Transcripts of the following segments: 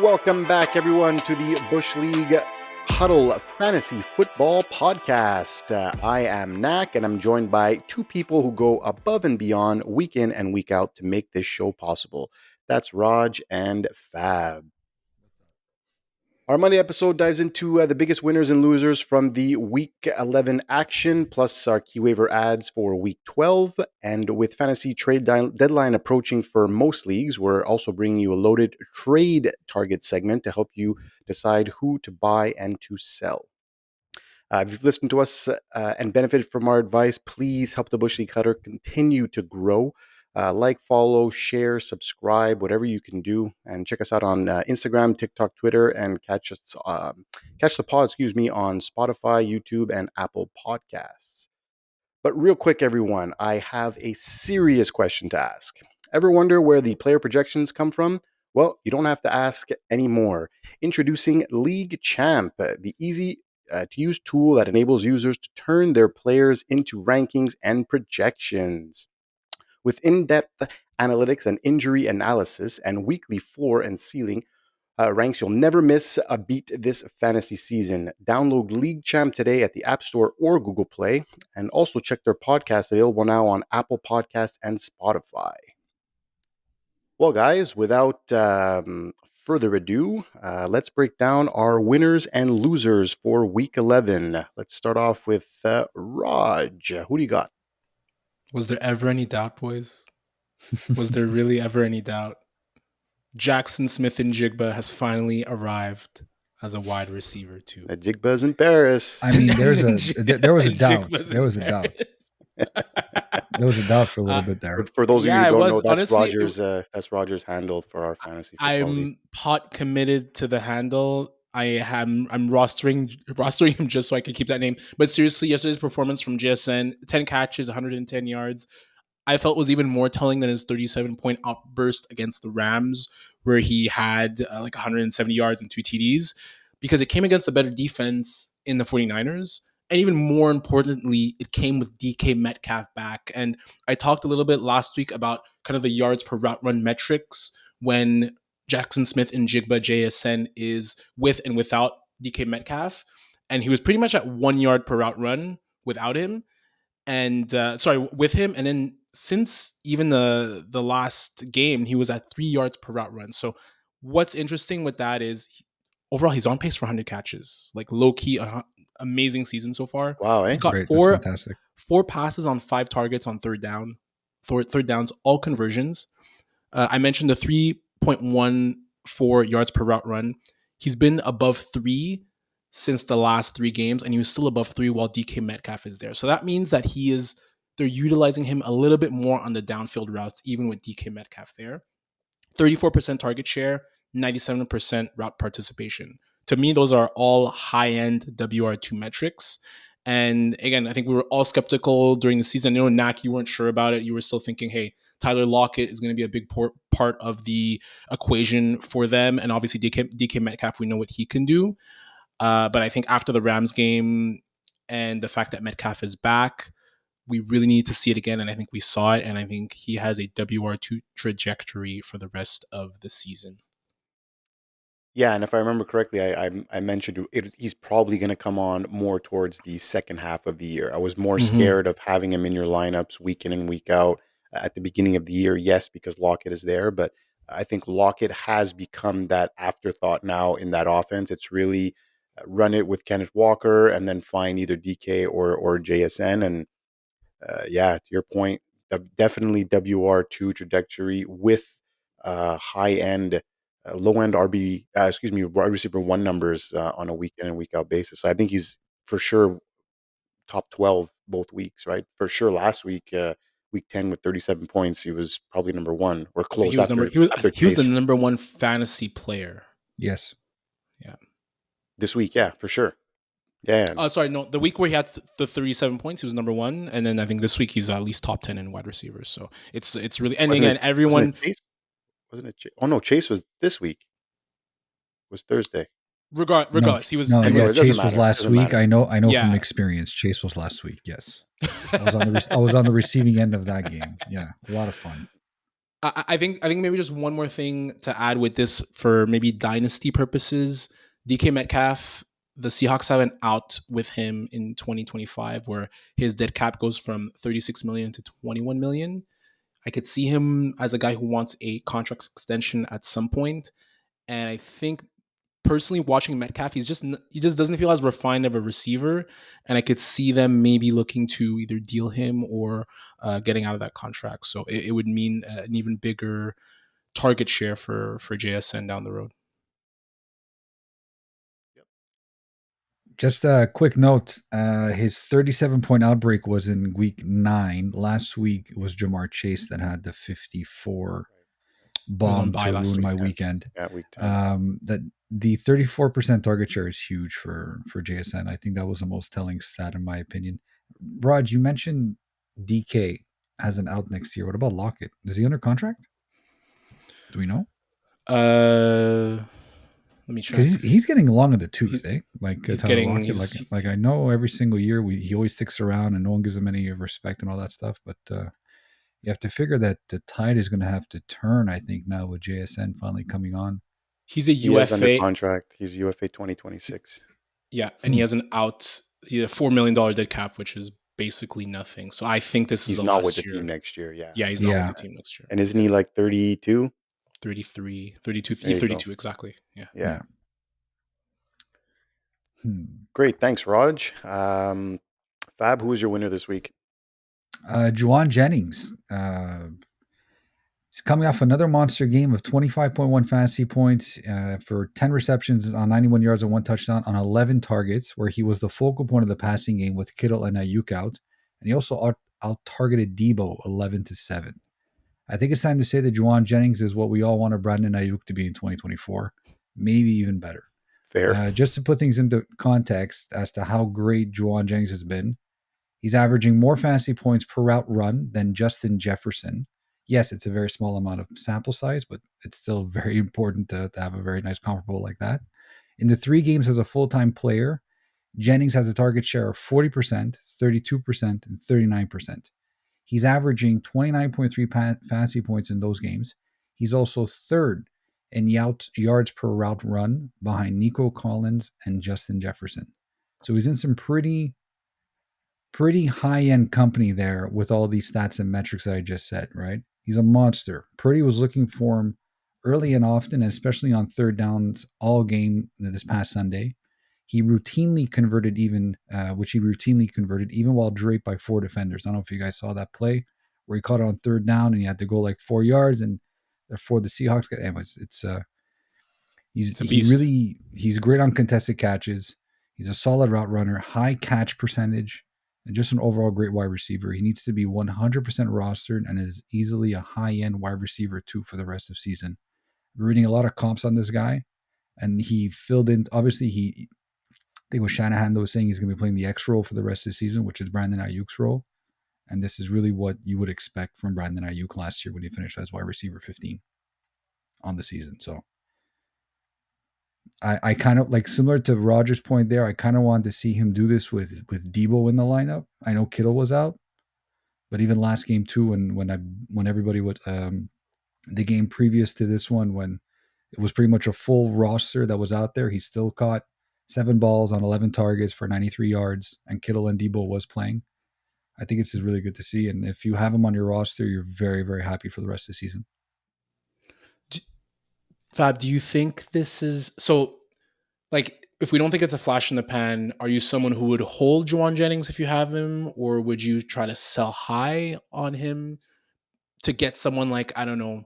Welcome back, everyone, to the Bush League Huddle Fantasy Football Podcast. I am Nak, and I'm joined by two people who go above and beyond week in and week out to make this show possible. That's Raj and Fab. Our Monday episode dives into the biggest winners and losers from the Week 11 action, plus our key waiver ads for Week 12. And with fantasy trade deadline approaching for most leagues, we're also bringing you a loaded trade target segment to help you decide who to buy and to sell. If you've listened to us and benefited from our advice, please help the Bush League Huddle continue to grow. Like, follow, share, subscribe, whatever you can do, and check us out on Instagram, TikTok, Twitter, and catch the pod, on Spotify, YouTube, and Apple Podcasts. But real quick, everyone, I have a serious question to ask. Ever wonder where the player projections come from? Well, you don't have to ask anymore. Introducing League Champ, the easy to use tool that enables users to turn their players into rankings and projections. With in-depth analytics and injury analysis and weekly floor and ceiling ranks, you'll never miss a beat this fantasy season. Download League Champ today at the App Store or Google Play, and also check their podcast available now on Apple Podcasts and Spotify. Well, guys, without further ado, let's break down our winners and losers for Week 11. Let's start off with Raj. Who do you got? Was there ever any doubt, boys? Was there really ever any doubt? Jaxon Smith-Njigba has finally arrived as a wide receiver too. Njigba's in Paris. I mean, there was a doubt. There was a doubt. There was a doubt for a little bit there. For those of you who don't know, that's honestly, that's Roger's handle for our fantasy football I'm league. pot committed to the handle. I'm rostering him just so I can keep that name. But seriously, yesterday's performance from JSN, 10 catches, 110 yards, I felt was even more telling than his 37-point outburst against the Rams, where he had like 170 yards and 2 TDs, because it came against a better defense in the 49ers. And even more importantly, it came with DK Metcalf back. And I talked a little bit last week about kind of the yards per route run metrics when Jaxon Smith-Njigba JSN is with and without DK Metcalf. And he was pretty much at 1 yard per route run without him. And with him. And then since even the last game, he was at 3 yards per route run. So what's interesting with that is overall, he's on pace for 100 catches, like low key, amazing season so far. Wow, He got Great. four passes on 5 targets on third downs, all conversions. I mentioned the 3.14 yards per route run. He's been above 3 since the last 3 games, and he was still above 3 while DK Metcalf is there. So that means that they're utilizing him a little bit more on the downfield routes, even with DK Metcalf there. 34% target share, 97% route participation. To me, those are all high-end WR2 metrics. And again, I think we were all skeptical during the season. I know, Nak, you weren't sure about it. You were still thinking, hey, Tyler Lockett is going to be a big part of the equation for them. And obviously, DK Metcalf, we know what he can do. But I think after the Rams game and the fact that Metcalf is back, we really need to see it again. And I think we saw it. And I think he has a WR2 trajectory for the rest of the season. Yeah, and if I remember correctly, I mentioned he's probably going to come on more towards the second half of the year. I was more scared of having him in your lineups week in and week out at the beginning of the year. Yes, because Lockett is there, but I think Lockett has become that afterthought now in that offense. It's really run it with Kenneth Walker and then find either DK or JSN. And to your point, definitely WR2 trajectory with high end. Low end wide receiver 1 numbers on a week in and week out basis. So I think he's for sure top 12 both weeks, right? For sure last week, week 10 with 37 points, he was probably number 1 or close. He was the number 1 fantasy player. Yes. Yeah. This week, yeah, for sure. Yeah. The week where he had the 37 points, he was number 1, and then I think this week he's at least top 10 in wide receivers. So it's really, and again, everyone. Wasn't it? Oh no, Chase was this week. It was Thursday. Regardless, he was. Chase was last week. I know from experience. Chase was last week. Yes, I was on the receiving end of that game. Yeah, a lot of fun. I think maybe just one more thing to add with this for maybe dynasty purposes. DK Metcalf, the Seahawks have an out with him in 2025 where his dead cap goes from 36 million to 21 million. I could see him as a guy who wants a contract extension at some point, and I think personally watching Metcalf, he just doesn't feel as refined of a receiver, and I could see them maybe looking to either deal him or getting out of that contract. So it would mean an even bigger target share for JSN down the road. Just a quick note: his 37-point outbreak was in week 9. Last week it was Jamar Chase that had the 54 bomb to ruin my weekend. Yeah, week 10. That the 34% target share is huge for JSN. I think that was the most telling stat in my opinion. Raj, you mentioned DK has an out next year. What about Lockett? Is he under contract? Do we know? Let me check. Because he's getting along in the tooth, eh? Like he's getting Lockett, like I know every single year he always sticks around and no one gives him any respect and all that stuff. But you have to figure that the tide is going to have to turn. I think now with JSN finally coming on. He's a UFA. He is under contract. He's UFA 2026. Yeah, and he has an out. He has a $4 million dead cap, which is basically nothing. So I think this is he's not with the team next year. Yeah, he's not with the team next year. And isn't he like 32? 33, 32, exactly. Yeah. Great, thanks, Raj. Fab, who was your winner this week? Jauan Jennings. He's coming off another monster game of 25.1 fantasy points for 10 receptions on 91 yards and 1 touchdown on 11 targets, where he was the focal point of the passing game with Kittle and Aiyuk out. And he also out-targeted Debo 11-7. I think it's time to say that Jauan Jennings is what we all wanted Brandon Aiyuk to be in 2024, maybe even better. Fair. Just to put things into context as to how great Jauan Jennings has been, he's averaging more fantasy points per route run than Justin Jefferson. Yes, it's a very small amount of sample size, but it's still very important to have a very nice comparable like that. In the 3 games as a full-time player, Jennings has a target share of 40%, 32%, and 39%. He's averaging 29.3 fantasy points in those games. He's also third in yards per route run behind Nico Collins and Justin Jefferson. So he's in some pretty high-end company there with all these stats and metrics that I just said, right? He's a monster. Purdy was looking for him early and often, especially on third downs all game this past Sunday. He routinely converted even while draped by 4 defenders. I don't know if you guys saw that play where he caught it on third down and he had to go like 4 yards, and therefore the Seahawks got. Anyways, he's great on contested catches. He's a solid route runner, high catch percentage, and just an overall great wide receiver. He needs to be 100% rostered and is easily a high-end wide receiver too for the rest of the season. We're reading a lot of comps on this guy, and he filled in. Obviously, I think it was Shanahan that was saying he's going to be playing the X role for the rest of the season, which is Brandon Aiyuk's role. And this is really what you would expect from Brandon Aiyuk last year when he finished as wide receiver 15 on the season. So I kind of like, similar to Roger's point there, I kind of wanted to see him do this with Debo in the lineup. I know Kittle was out, but even last game too, when everybody was the game previous to this one, when it was pretty much a full roster that was out there, he still caught 7 balls on 11 targets for 93 yards, and Kittle and Debo was playing. I think it's just really good to see, and if you have him on your roster, you're very, very happy for the rest of the season. Fab, do you think this is so? Like, if we don't think it's a flash in the pan, are you someone who would hold Jauan Jennings if you have him, or would you try to sell high on him to get someone like, I don't know,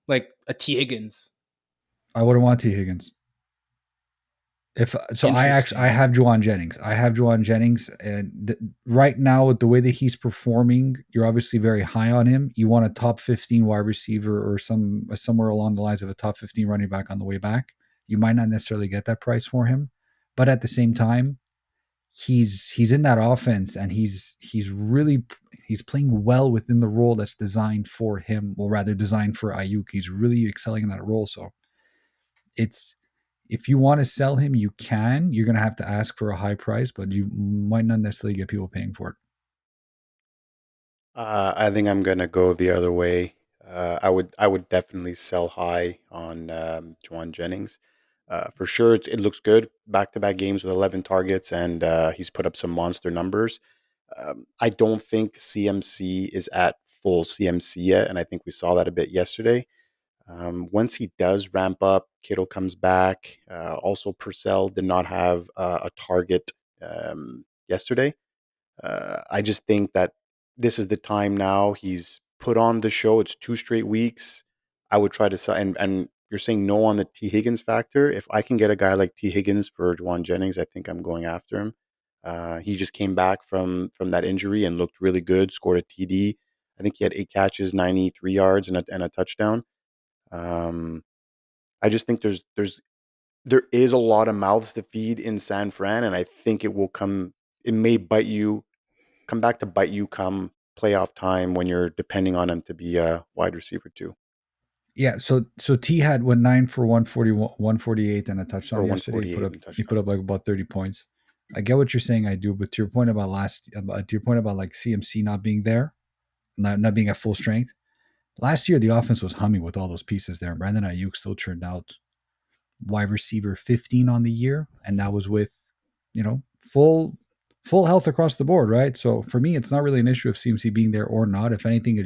like a T. Higgins? I wouldn't want T. Higgins. I have Jauan Jennings. And right now with the way that he's performing, you're obviously very high on him. You want a top 15 wide receiver or somewhere along the lines of a top 15 running back on the way back. You might not necessarily get that price for him, but at the same time, he's in that offense and he's playing well within the role that's designed for him, or rather designed for Aiyuk. He's really excelling in that role. So if you want to sell him, you can. You're going to have to ask for a high price, but you might not necessarily get people paying for it. I think I'm going to go the other way. I would definitely sell high on Jauan Jennings. For sure, it looks good. Back-to-back games with 11 targets, and he's put up some monster numbers. I don't think CMC is at full CMC yet, and I think we saw that a bit yesterday. Once he does ramp up, Kittle comes back. Also, Purcell did not have a target yesterday. I just think that this is the time now. He's put on the show. It's 2 straight weeks. I would try to sell. And you're saying no on the T Higgins factor. If I can get a guy like T Higgins for Jauan Jennings, I think I'm going after him. He just came back from that injury and looked really good. Scored a TD. I think he had 8 catches, 93 yards, and a touchdown. Um, I just think there is a lot of mouths to feed in San Fran, and I think it will come. It may come back to bite you come playoff time when you're depending on him to be a wide receiver too, Yeah, so T had went 9 for 148 and a or touchdown yesterday. 148 and He put touchdown. up like about 30 points. I get what you're saying. I do, but to your point about like CMC not being there, not being at full strength. Last year the offense was humming with all those pieces there. Brandon Aiyuk still turned out wide receiver 15 on the year, and that was with, you know, full health across the board, right? So for me, it's not really an issue of CMC being there or not. If anything,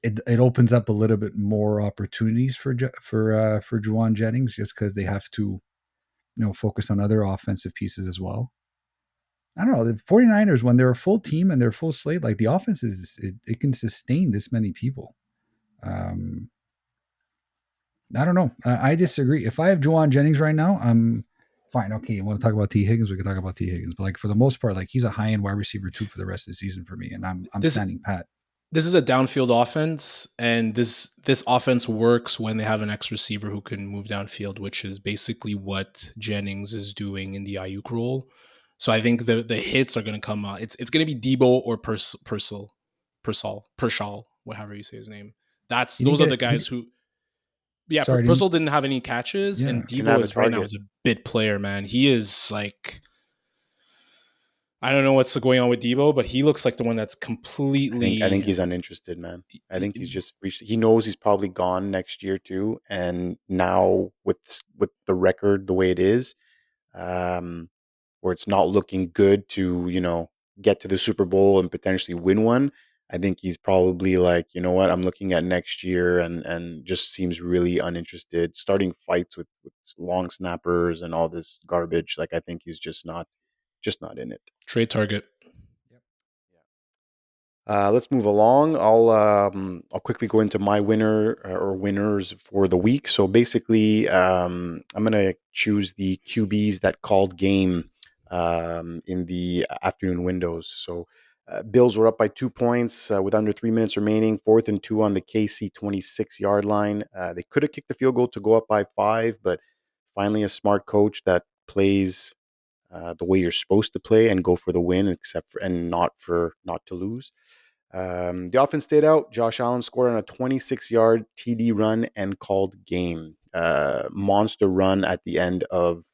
it opens up a little bit more opportunities for Jauan Jennings, just because they have to, focus on other offensive pieces as well. I don't know. The 49ers, when they're a full team and they're full slate, like the offense it can sustain this many people. Um, I don't know. I disagree. If I have Jauan Jennings right now, I'm fine. Okay, you want to talk about T Higgins? We can talk about T Higgins. But like for the most part, like he's a high end wide receiver too for the rest of the season for me, and I'm This standing pat. this is a downfield offense, and this offense works when they have an X receiver who can move downfield, which is basically what Jennings is doing in the Ayuk role. So I think the hits are going to come out. It's going to be Debo or Purcell, whatever you say his name. He didn't Those are get the it. He, guys who. Yeah, sorry, didn't Purcell didn't have any catches, yeah. and Didn't Debo have a is right now target. is a bit player, man. He is like, I don't know what's going on with Debo, but he looks like the one that's I think completely. he's uninterested, man. I think he's just reached. He knows he's probably gone next year too, and now with the record the way it is, um, where it's not looking good to get to the Super Bowl and potentially win one. I think he's probably like, you know what, I'm looking at next year, and just seems really uninterested. Starting fights with long snappers and all this garbage. Like I think he's just not in it. Trade target. Let's move along. I'll quickly go into my winner or winners for the week. So basically, I'm gonna choose the QBs that called game in the afternoon windows. So Bills were up by 2 points with under 3 minutes remaining, 4th and 2 on the KC 26-yard line. They could have kicked the field goal to go up by 5, but finally a smart coach that plays the way you're supposed to play and go for the win, except for and not to lose. The offense stayed out. Josh Allen scored on a 26-yard TD run and called game. Monster run at the end of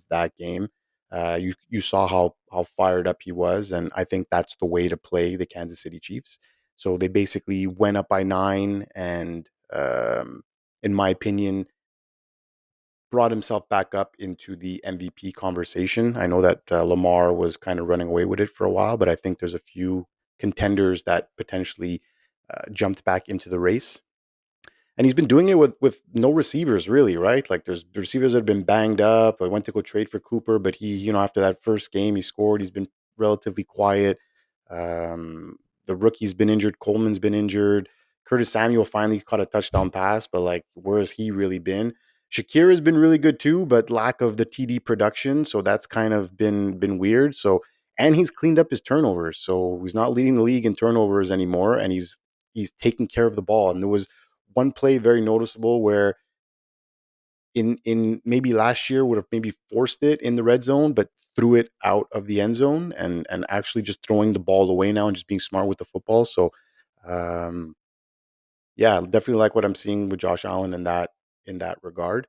that game. You saw how fired up he was, and I think that's the way to play the Kansas City Chiefs. So they basically went up by 9, and in my opinion, brought himself back up into the MVP conversation. I know that Lamar was kind of running away with it for a while, but I think there's a few contenders that potentially jumped back into the race. And he's been doing it with no receivers really, right? Like there's the receivers that have been banged up. I went to go trade for Cooper, but he, after that first game he scored, he's been relatively quiet. The rookie's been injured, Coleman's been injured. Curtis Samuel finally caught a touchdown pass, but like where has he really been? Shakir has been really good too, but lack of the TD production, so that's kind of been weird. So and he's cleaned up his turnovers, so he's not leading the league in turnovers anymore, and he's taking care of the ball. And there was one play very noticeable where in maybe last year would have maybe forced it in the red zone, but threw it out of the end zone and actually just throwing the ball away now and just being smart with the football. So um, yeah, definitely like what I'm seeing with Josh Allen in that regard.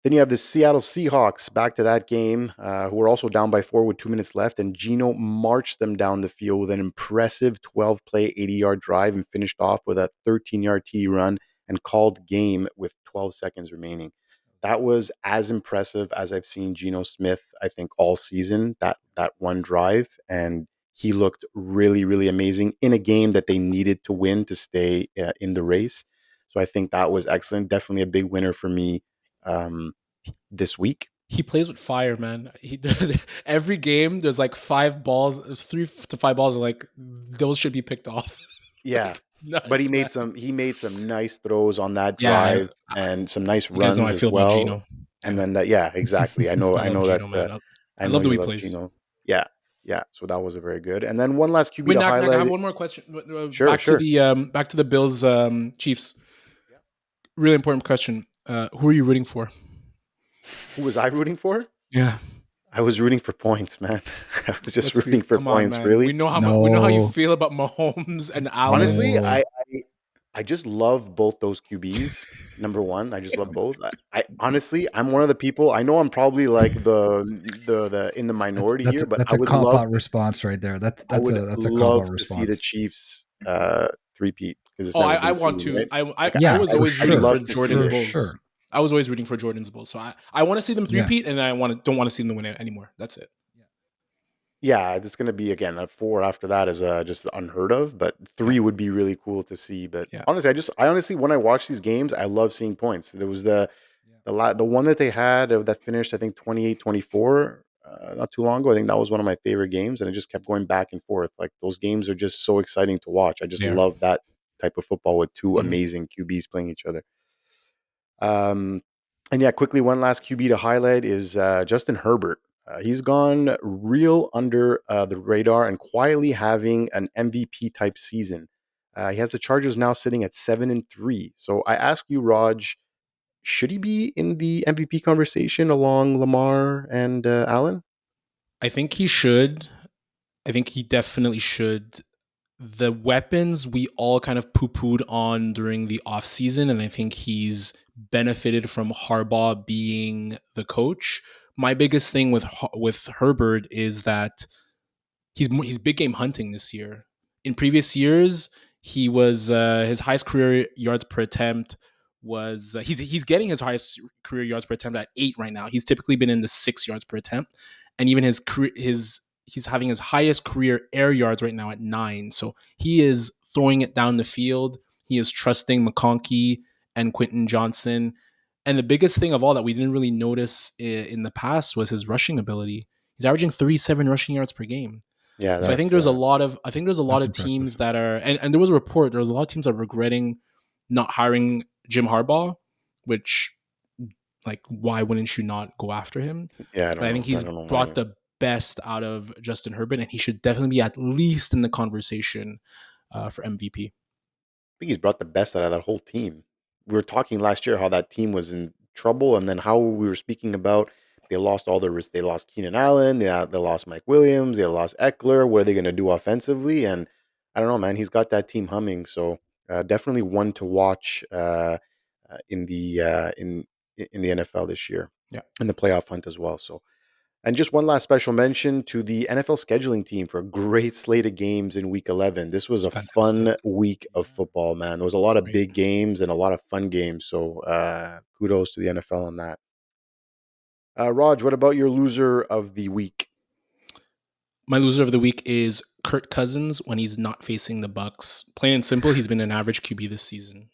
Then you have the Seattle Seahawks back to that game, who were also down by 4 with 2 minutes left, and Geno marched them down the field with an impressive 12-play, 80-yard drive and finished off with a 13-yard TD run and called game with 12 seconds remaining. That was as impressive as I've seen Geno Smith, I think, all season, that one drive, and he looked really, really amazing in a game that they needed to win to stay in the race. So I think that was excellent. Definitely a big winner for me this week. He plays with fire, man. Every game there's like 5 balls, there's 3 to 5 balls, like those should be picked off. Yeah. Nuts, But he man. made some nice throws on that Yeah, drive and some nice you guys know runs how I as feel about well. Geno. And then exactly. I I love know Geno, that man. I I know love the you way he love plays. Geno. Yeah. Yeah. So that was a very good. And then one last QB Wait, to Knack, I highlight. have one more question. Sure, sure. Back to the Bills Chiefs. Really important question. Who are you rooting for? Who was I rooting for? Yeah, I was rooting for points, man. I was just let's rooting creep. for Come on, points, man. really. We know how you No, feel about Mahomes and Allen. Honestly, no. I just love both those QBs. Number one, I just love both. I honestly, I'm one of the people. I know I'm probably like the in the minority here, but That's a cop out response right there. I would That's a cop love out to see the response. Chiefs three-peat because it's Oh, never I been want seen, to. right? I Like I Yeah, was for always I'd rooting sure, for love to see Jordan's for it. Bulls. sure. I was always rooting for Jordan's Bulls. So I want to see them Yeah, three-peat, and I don't want to see them win it anymore. That's it. Yeah, it's going to be again a four after that is just unheard of, but Yeah, three would be really cool to see. But yeah. honestly, I honestly when I watch these games, I love seeing points. There was the one that they had that finished I think 28-24 not too long ago. I think that was one of my favorite games, and it just kept going back and forth. Like those games are just so exciting to watch. I just They are. love that type of football with two Mhm. amazing QBs playing each other. Um, and yeah, quickly, one last QB to highlight is Justin Herbert. He's gone real under the radar and quietly having an MVP type season. He has the Chargers now sitting at 7-3. So I ask you, Raj, should he be in the MVP conversation along Lamar and Allen? I think he should. I think he definitely should. The weapons we all kind of poo-pooed on during the offseason, and I think he's benefited from Harbaugh being the coach. My biggest thing with Herbert is that he's big game hunting this year. In previous years, he was his highest career yards per attempt was he's getting his highest career yards per attempt at 8 right now. He's typically been in the 6 yards per attempt, and even his he's having his highest career air yards right now at 9. So he is throwing it down the field. He is trusting McConkey and Quentin Johnson. And the biggest thing of all that we didn't really notice in the past was his rushing ability. He's averaging 37 rushing yards per game. Yeah, So that's I think there's a lot that's of impressive. teams that are and there was a report, there was a lot of teams that are regretting not hiring Jim Harbaugh, which like why wouldn't you not go after him? yeah. But I think I he's don't know brought why. the best out of Justin Herbert, and he should definitely be at least in the conversation for MVP. Think he's brought the best out of that whole team. We were talking last year how that team was in trouble, and then how we were speaking about they lost all their risk. They lost Keenan Allen, they lost Mike Williams, they lost Eckler. What are they going to do offensively? And I don't know, man. He's got that team humming. So definitely one to watch in the in the NFL this year, Yeah, in the playoff hunt as well. So and just one last special mention to the NFL scheduling team for a great slate of games in week 11. This was it's a fantastic. fun week of football, man. There was a It's lot of great. big games and a lot of fun games. So kudos to the NFL on that. Raj, what about your loser of the week? My loser of the week is Kirk Cousins when he's not facing the Bucks. Plain and simple, he's been an average QB this season.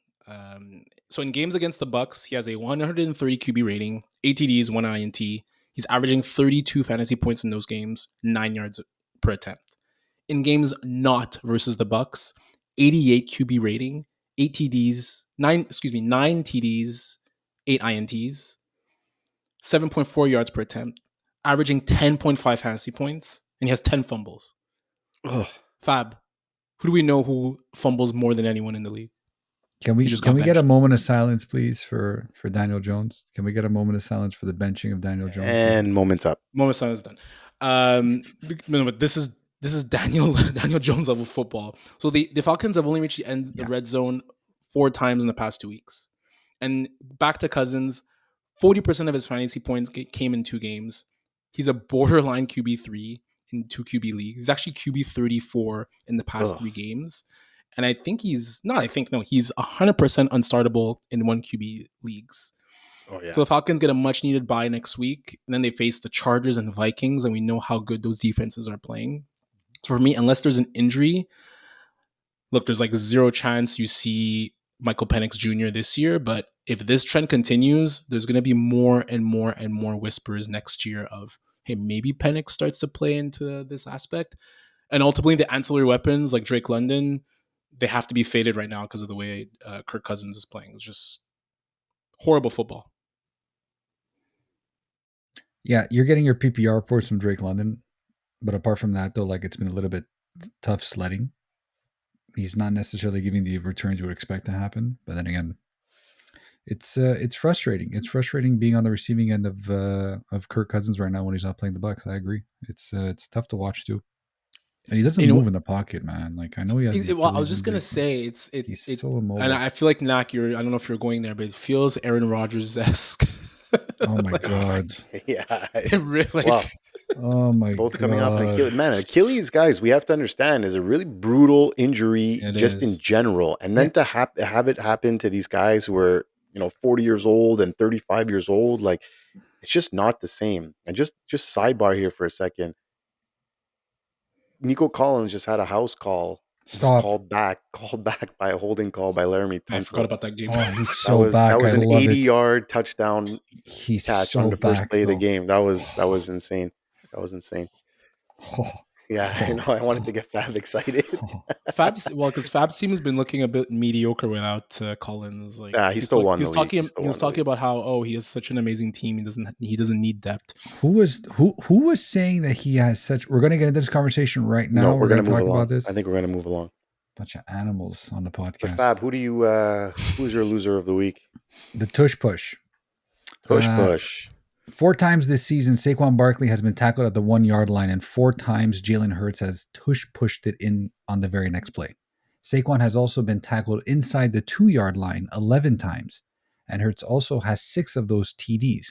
So in games against the Bucks, he has a 130 QB rating, 8 TDs, 1 INT. He's averaging 32 fantasy points in those games, 9 yards per attempt. In games not versus the Bucks, 88 QB rating, 8 TDs, 9 TDs, 8 INTs, 7.4 yards per attempt, averaging 10.5 fantasy points, and he has 10 fumbles. Oh, Fab, who do we know who fumbles more than anyone in the league? Can He we just can got we get a benched. moment of silence, please, for Daniel Jones? Can we get a moment of silence for the benching of Daniel Jones? and moments up. Moment silence done. But this is Daniel Jones level football. So the Falcons have only reached the end the Yeah. red zone 4 times in the past 2 weeks. And back to Cousins, 40% of his fantasy points came in 2 games. He's a borderline QB3 in 2 QB leagues. He's actually QB 34 in the past 3 games. And I think he's 100% unstartable in 1 QB leagues. Oh, yeah. So the Falcons get a much needed bye next week. And then they face the Chargers and the Vikings. And we know how good those defenses are playing. So for me, unless there's an injury, look, there's like 0 chance you see Michael Penix Jr. this year. But if this trend continues, there's going to be more and more and more whispers next year of, hey, maybe Penix starts to play into this aspect. And ultimately, the ancillary weapons like Drake London, they have to be faded right now because of the way Kirk Cousins is playing. It's just horrible football. Yeah, you're getting your PPR reports from Drake London. But apart from that, though, like it's been a little bit tough sledding. He's not necessarily giving the returns you would expect to happen. But then again, it's frustrating. It's frustrating being on the receiving end of Kirk Cousins right now when he's not playing the Bucs. I agree. It's tough to watch too. And he doesn't move in the pocket, man. Like I know he has. Well, I was just gonna say he's so immobile. And I feel like Nak, I don't know if you're going there, but it feels Aaron Rodgers-esque. Oh my god! Yeah, it really. Wow. Oh my Both god! coming off an Achilles. Man, Achilles, guys, we have to understand is a really brutal injury in general, and then to have it happen to these guys who are 40 years old and 35 years old, like it's just not the same. And just sidebar here for a second. Nico Collins just had a house call. Stop. Called back by a holding call by Laramie Tunsil. I forgot about that game. Oh, he's so back. That was an 80-yard it. touchdown He's catch so on the first back, play of the though. game. That was insane. That was insane. Oh. Yeah, I know. I wanted to get Fab excited. Because Fab's team has been looking a bit mediocre without Collins. Like, he still won. He was talking about how he has such an amazing team. He doesn't need depth. Who was saying that he has such? We're going to get into this conversation right now. No, we're going to talk move along. about this. I think we're going to move along. Bunch of animals on the podcast. But Fab, who's your loser of the week? The Tush Push. Tush Push. 4 times this season, Saquon Barkley has been tackled at the 1-yard line, and 4 times Jalen Hurts has tush pushed it in on the very next play. Saquon has also been tackled inside the 2-yard line 11 times, and Hurts also has 6 of those TDs.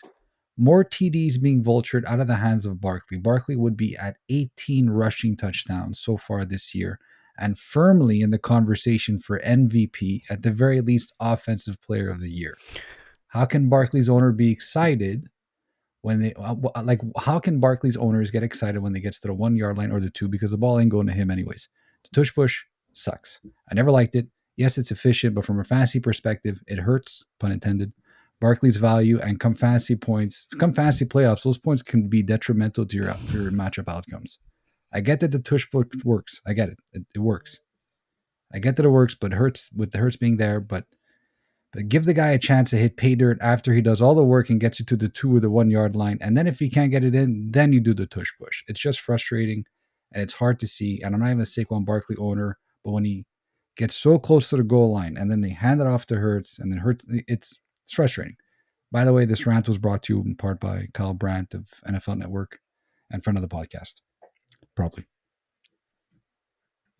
More TDs being vultured out of the hands of Barkley. Barkley would be at 18 rushing touchdowns so far this year, and firmly in the conversation for MVP, at the very least Offensive Player of the Year. How can Barkley's owner be excited when they how can Barkley's owners get excited when they get to the 1-yard line or the 2 because the ball ain't going to him anyways? The tush push sucks. I never liked it. Yes, it's efficient, but from a fantasy perspective, it hurts, pun intended, Barkley's value, and come fantasy playoffs, those points can be detrimental to your matchup outcomes. I get that the tush push works. I get it. It works. I get that it works, but Hurts with the Hurts being there, but give the guy a chance to hit pay dirt after he does all the work and gets you to the 2 or the 1-yard line. And then if he can't get it in, then you do the tush push. It's just frustrating and it's hard to see. And I'm not even a Saquon Barkley owner, but when he gets so close to the goal line and then they hand it off to Hurts and then Hurts, it's frustrating. By the way, this rant was brought to you in part by Kyle Brandt of NFL Network and friend of the podcast. Probably.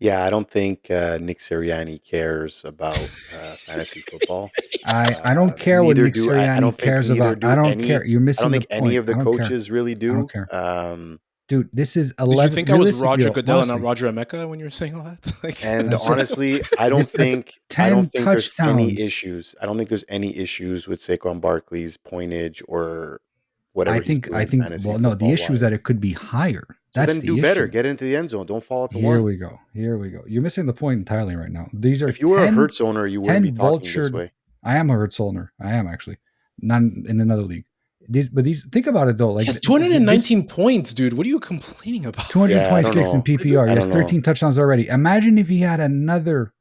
Yeah, I don't think Nick Sirianni cares about fantasy football. I don't care what Nick Sirianni cares about. I don't care. You're missing the point. I don't think any of the coaches really do. I don't care. Dude, this is 11. Did you think I was Roger Goodell and not Roger Emeka when you were saying all that? And honestly, I don't think there's any issues. I don't think there's any issues with Saquon Barkley's pointage or whatever. I think. Well, no, the issue is that it could be higher. So then do better. Get into the end zone. Don't fall at the Here one. we go. You're missing the point entirely right now. These are if you were a Hurts owner, you wouldn't be talking this way. I am a Hurts owner. I am actually. Not in another league. These think about it though. Like he has 219 points, dude. What are you complaining about? 226 in PPR. He has 13 touchdowns already. Imagine if he had another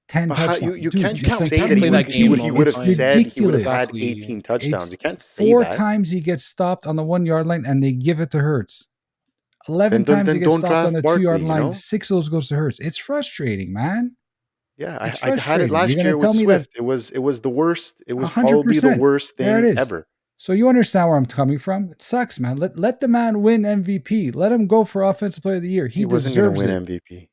10 touchdowns. You can't say that he would have said he would have had 18 touchdowns. You can't say 4 times he gets stopped on the 1-yard line and they give it to Hurts. 11 times he gets stopped on the 2-yard line. 6 of those goes to Hurts. It's frustrating, man. Yeah, I had it last year with Swift. It was the worst. It was 100%. Probably the worst thing ever. So you understand where I'm coming from. It sucks, man. Let the man win MVP. Let him go for Offensive Player of the Year. He wasn't going to win MVP.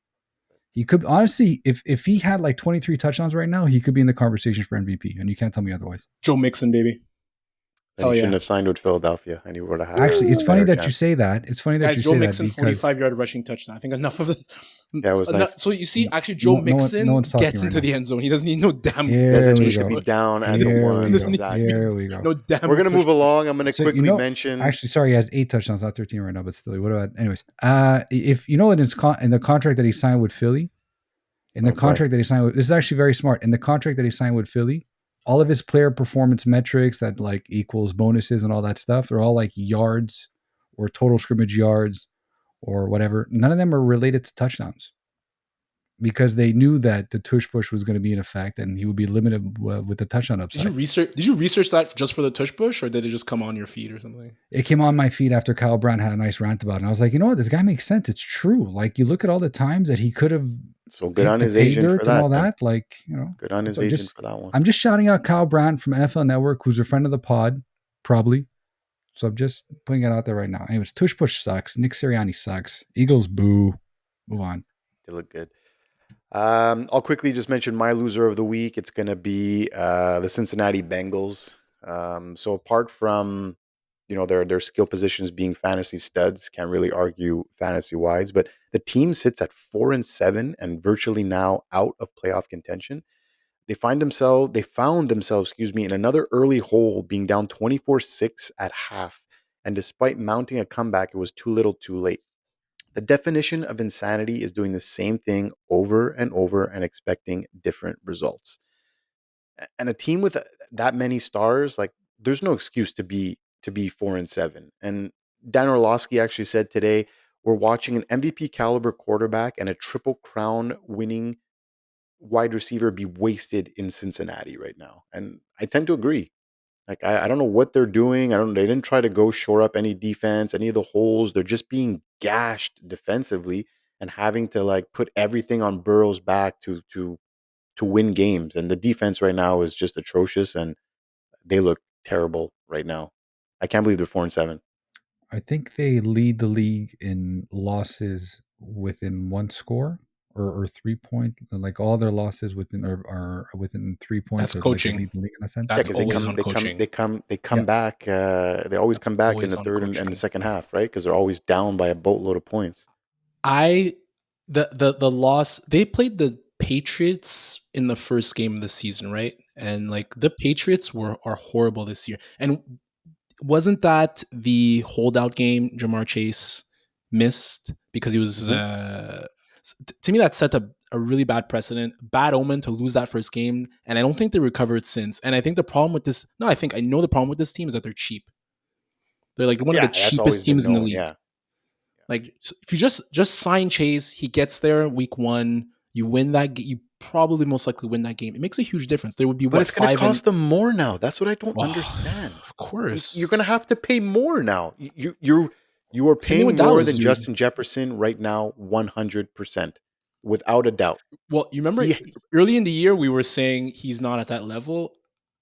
He could honestly, if he had like 23 touchdowns right now, he could be in the conversation for MVP, and you can't tell me otherwise. Joe Mixon, baby. And he Hell shouldn't yeah. have signed with Philadelphia, and he would have had Actually, it's a funny better that you chance. say that. It's funny that Guys, you Joe say that Mixon, because 45-yard rushing touchdown. I think enough of the. Yeah, it was nice. So you see, actually, Joe no Mixon one's talking gets right into now. the end zone. He doesn't need no damn. He Here doesn't we need to go. be down at the Here we one. go. Doesn't need to be Here we go. no damn. We're going to tush move along. I'm going to So quickly mention. actually, sorry, he has 8 touchdowns, not 13 right now, but still, what about? Anyways, if you know in in the contract that he signed with Philly, this is actually very smart. In the contract that he signed with Philly, all of his player performance metrics that like equals bonuses and all that stuff, they're all like yards or total scrimmage yards or whatever. None of them are related to touchdowns because they knew that the tush push was going to be in effect and he would be limited with the touchdown upside. Did you research that just for the tush push, or did it just come on your feed or something? It came on my feed after Kyle Brown had a nice rant about it. And I was like, you know what? This guy makes sense. It's true. Like, you look at all the times that he could have So good on his pay agent dirt for and all that. that. Like, you know, Good on his so agent for that one. I'm just shouting out Kyle Brown from NFL Network, who's a friend of the pod, probably. So I'm just putting it out there right now. Anyways, Tush Push sucks. Nick Sirianni sucks. Eagles boo. Move on. They look good. I'll quickly just mention my loser of the week. It's going to be the Cincinnati Bengals. So apart from their skill positions being fantasy studs, can't really argue fantasy wise, but the team sits at 4-7 and virtually now out of playoff contention. They found themselves, in another early hole, being down 24-6 at half. And despite mounting a comeback, it was too little, too late. The definition of insanity is doing the same thing over and over and expecting different results. And a team with that many stars, like, there's no excuse to be 4-7. And Dan Orlovsky actually said today, we're watching an MVP caliber quarterback and a triple crown winning wide receiver be wasted in Cincinnati right now. And I tend to agree. Like, I don't know what they're doing. They didn't try to go shore up any defense, any of the holes. They're just being gashed defensively and having to like put everything on Burrow's back to win games. And the defense right now is just atrocious, and they look terrible right now. I can't believe they're 4-7. I think they lead the league in losses within one score or 3 point. Like all their losses are within 3 points. That's or coaching. Like they lead the league in that sense. That's Because always on coaching. they come Yeah. back. They always That's come back in always the on third and the coaching. second half, right? Because they're always down by a boatload of points. The loss, they played the Patriots in the first game of the season, right? And like the Patriots are horrible this year. And wasn't that the holdout game Jamar Chase missed because he was to me that set a really bad precedent, bad omen to lose that first game, and I don't think they recovered since. And I think the problem with this, no, I know the problem with this team is that they're cheap. They're like one of the That's always cheapest been teams in the known. league. Yeah. Like if you just sign Chase, he gets there week 1, you win that. You probably most likely win that game. It makes a huge difference. There would be But it's going to cost them more now. That's what I don't understand. Of course, You're going to have to pay more now. You are Same thing paying with more Dallas, than dude. Justin Jefferson right now, 100%, without a doubt. Well, you remember early in the year we were saying he's not at that level.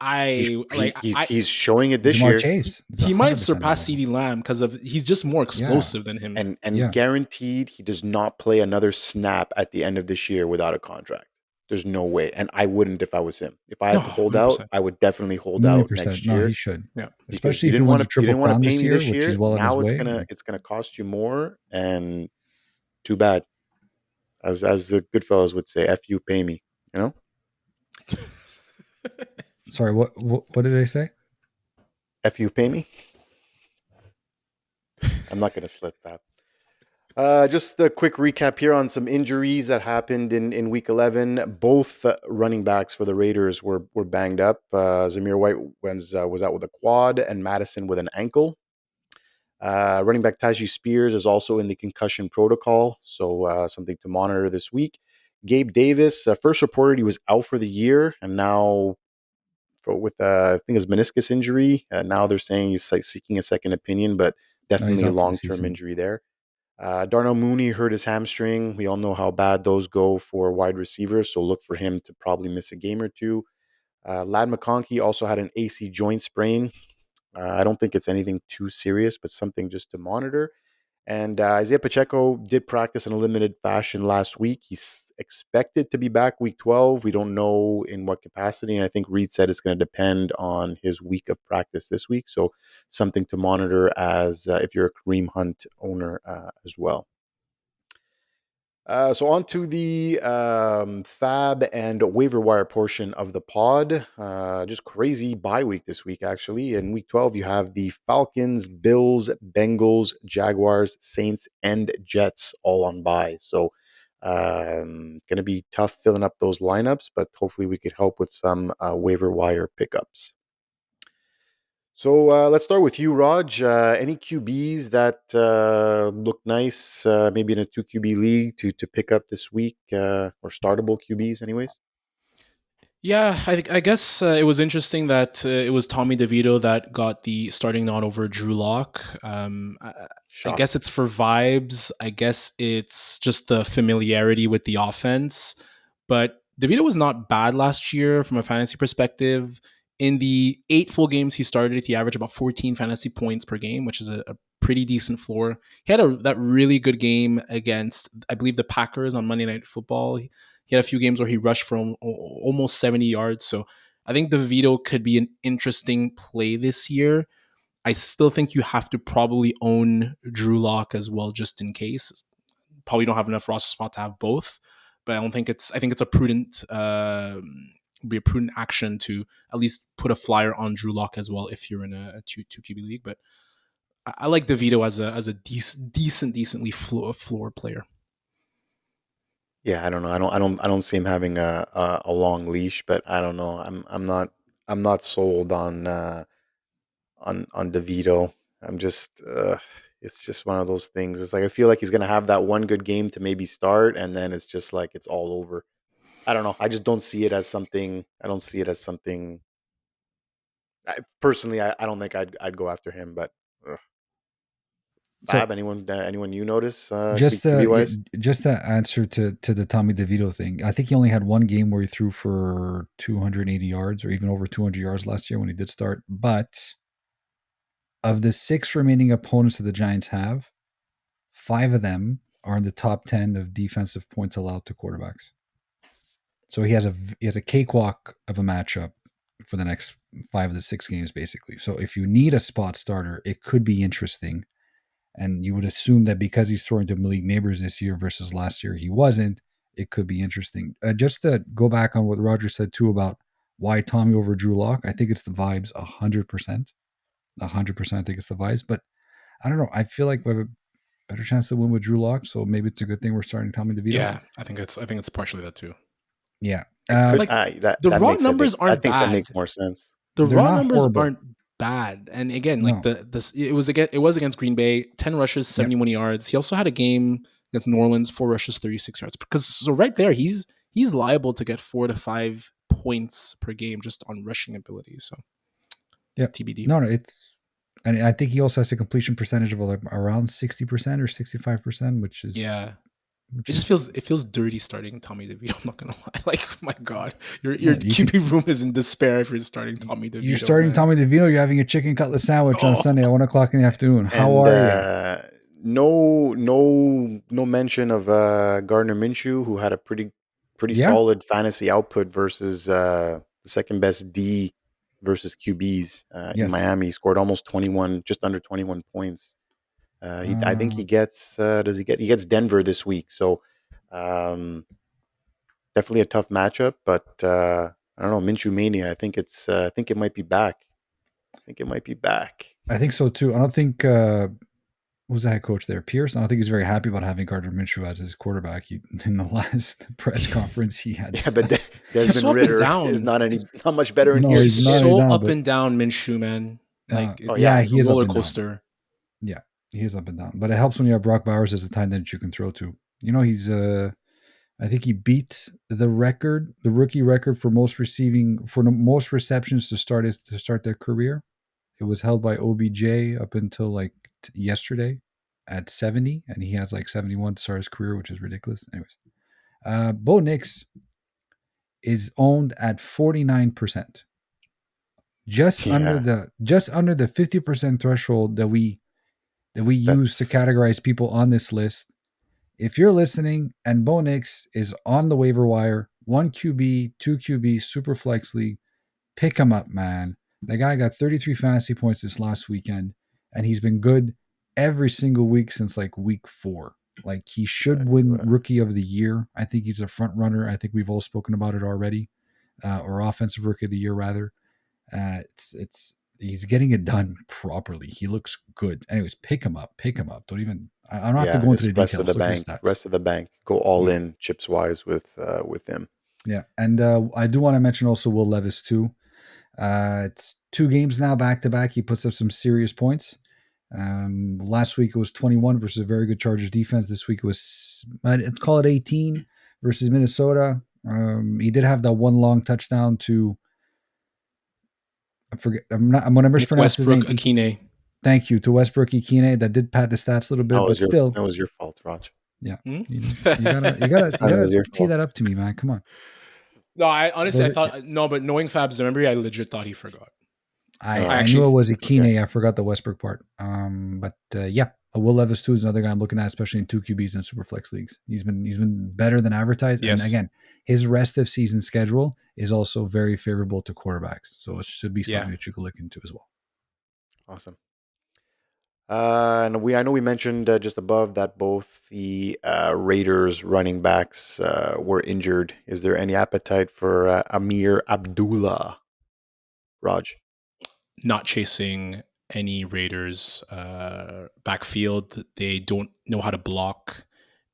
He's showing it this Jamar year. Chase. He might have surpassed CeeDee Lamb because of he's just more explosive than him. And guaranteed he does not play another snap at the end of this year without a contract. There's no way. And I wouldn't if I was him. If I had to hold 100%. out, I would definitely hold out next year. No, he should. Yeah. Especially if he wants a triple crown pay this me year, this which year. he's well on his Now way. it's gonna cost you more, and too bad. As the Goodfellas would say, "F you, pay me." You know. Sorry, what did they say? F you, pay me. I'm not gonna slip that. Just a quick recap here on some injuries that happened in Week 11. Both running backs for the Raiders were banged up. Zamir White was out with a quad, and Madison with an ankle. Running back Tajee Spears is also in the concussion protocol, so something to monitor this week. Gabe Davis, first reported he was out for the year, and now with I think his meniscus injury. Now they're saying he's seeking a second opinion, but definitely a long-term injury there. Darnell Mooney hurt his hamstring. We all know how bad those go for wide receivers, so look for him to probably miss a game or two. Ladd McConkey also had an AC joint sprain. I don't think it's anything too serious, but something just to monitor. And Isaiah Pacheco did practice in a limited fashion last week. He's expected to be back week 12. We don't know in what capacity. And I think Reed said it's going to depend on his week of practice this week. So something to monitor as if you're a Kareem Hunt owner as well. So on to the fab and waiver wire portion of the pod. Just crazy bye week this week, actually. In week 12, you have the Falcons, Bills, Bengals, Jaguars, Saints, and Jets all on bye. So going to be tough filling up those lineups, but hopefully we could help with some waiver wire pickups. So let's start with you, Raj. Any QBs that look nice, maybe in a 2 QB league to pick up this week, or startable QBs, anyways? Yeah, I guess it was interesting that it was Tommy DeVito that got the starting nod over Drew Lock. I guess it's for vibes. I guess it's just the familiarity with the offense. But DeVito was not bad last year from a fantasy perspective. In the 8 full games he started, he averaged about 14 fantasy points per game, which is a pretty decent floor. He had that really good game against, I believe, the Packers on Monday Night Football. He had a few games where he rushed from almost 70 yards. So I think DeVito could be an interesting play this year. I still think you have to probably own Drew Lock as well, just in case. Probably don't have enough roster spot to have both, but I think it's a prudent be a prudent action to at least put a flyer on Drew Lock as well if you're in a two QB league. But I like DeVito as a decently floor player. Yeah, I don't know. I don't see him having a long leash, but I don't know. I'm not sold on DeVito. I'm just it's just one of those things. It's like I feel like he's gonna have that one good game to maybe start, and then it's just like it's all over. I don't know. I just don't see it as something. I don't see it as something. Personally, I don't think I'd go after him. But Fab, So anyone you notice just QB to wise? just to answer to the Tommy DeVito thing, I think he only had one game where he threw for 280 yards or even over 200 yards last year when he did start. But of the 6 remaining opponents that the Giants have, 5 of them are in the top 10 of defensive points allowed to quarterbacks. So he has a cakewalk of a matchup for the next 5 of the 6 games, basically. So if you need a spot starter, it could be interesting. And you would assume that because he's throwing to Malik Neighbors this year versus last year, he wasn't. It could be interesting. Just to go back on what Roger said too about why Tommy over Drew Lock, I think it's the vibes 100%. 100% I think it's the vibes. But I don't know. I feel like we have a better chance to win with Drew Lock. So maybe it's a good thing we're starting Tommy DeVito. Yeah, I think it's partially that too. Yeah. Like the raw numbers aren't bad. That makes more sense. The raw numbers aren't bad. And again, like No. it was against Green Bay, 10 rushes, 71 yards. He also had a game against New Orleans, 4 rushes, 36 yards. Because so right there, he's liable to get 4 to 5 points per game just on rushing ability. So yeah, TBD. No, and I think he also has a completion percentage of like around 60% or 65%, which is it feels dirty starting Tommy DeVito. I'm not gonna lie. Like, my God, your QB room is in despair if you're starting Tommy DeVito. You're starting Tommy DeVito. You're having a chicken cutlet sandwich on Sunday at 1:00 in the afternoon. How are you? No mention of Gardner Minshew, who had a pretty solid fantasy output versus the second best D versus QBs in Miami. He scored almost 21, just under 21 points. I think he gets he gets Denver this week, so definitely a tough matchup. But I don't know, Minshew mania. I think it might be back. I think so too. I don't think who's the head coach there, Pierce. I don't think he's very happy about having Gardner Minshew as his quarterback. In the last press conference he had, but Desmond Ritter is not much better in here. He's so up and down, Minshew, man. Like he is a roller coaster. Yeah, he is up and down. But it helps when you have Brock Bowers as a tight end that you can throw to. You know, he's I think he beat the rookie record for most receptions to start their career. It was held by OBJ up until like yesterday at 70, and he has like 71 to start his career, which is ridiculous. Anyways, Bo Nix is owned at 49%, just under the 50% threshold that we that we use to categorize people on this list. If you're listening and Bo Nix is on the waiver wire, 1 QB, 2 QB, super flex league, pick him up, man. The guy got 33 fantasy points this last weekend, and he's been good every single week since like week 4. Like he should win Rookie of the Year. I think he's a front runner. I think we've all spoken about it already, or Offensive Rookie of the Year rather. He's getting it done properly. He looks good. Anyways, pick him up. Don't even. I don't have to go into the details. Rest of the bank. Go all in chips wise with him. Yeah, and I do want to mention also Will Levis too. It's 2 games now back to back. He puts up some serious points. Last week it was 21 versus a very good Chargers defense. This week it was, let's call it 18 versus Minnesota. He did have that one long touchdown to, I forget. I'm going to mispronounce his name. Westbrook Akine. Thank you to Westbrook Akine. That did pad the stats a little bit, but still, that was your fault, Raj. Yeah, you gotta tee that up to me, man. Come on. No, I honestly thought but knowing Fab's memory, I legit thought he forgot. I knew it was Akine. Okay. I forgot the Westbrook part. Will Levis too is another guy I'm looking at, especially in 2 QBs and Superflex leagues. He's been better than advertised. Yes. And again, his rest of season schedule is also very favorable to quarterbacks, so it should be something that you can look into as well. Awesome. And I know we mentioned just above that both the Raiders running backs were injured. Is there any appetite for Amir Abdullah, Raj? Not chasing any Raiders backfield. They don't know how to block.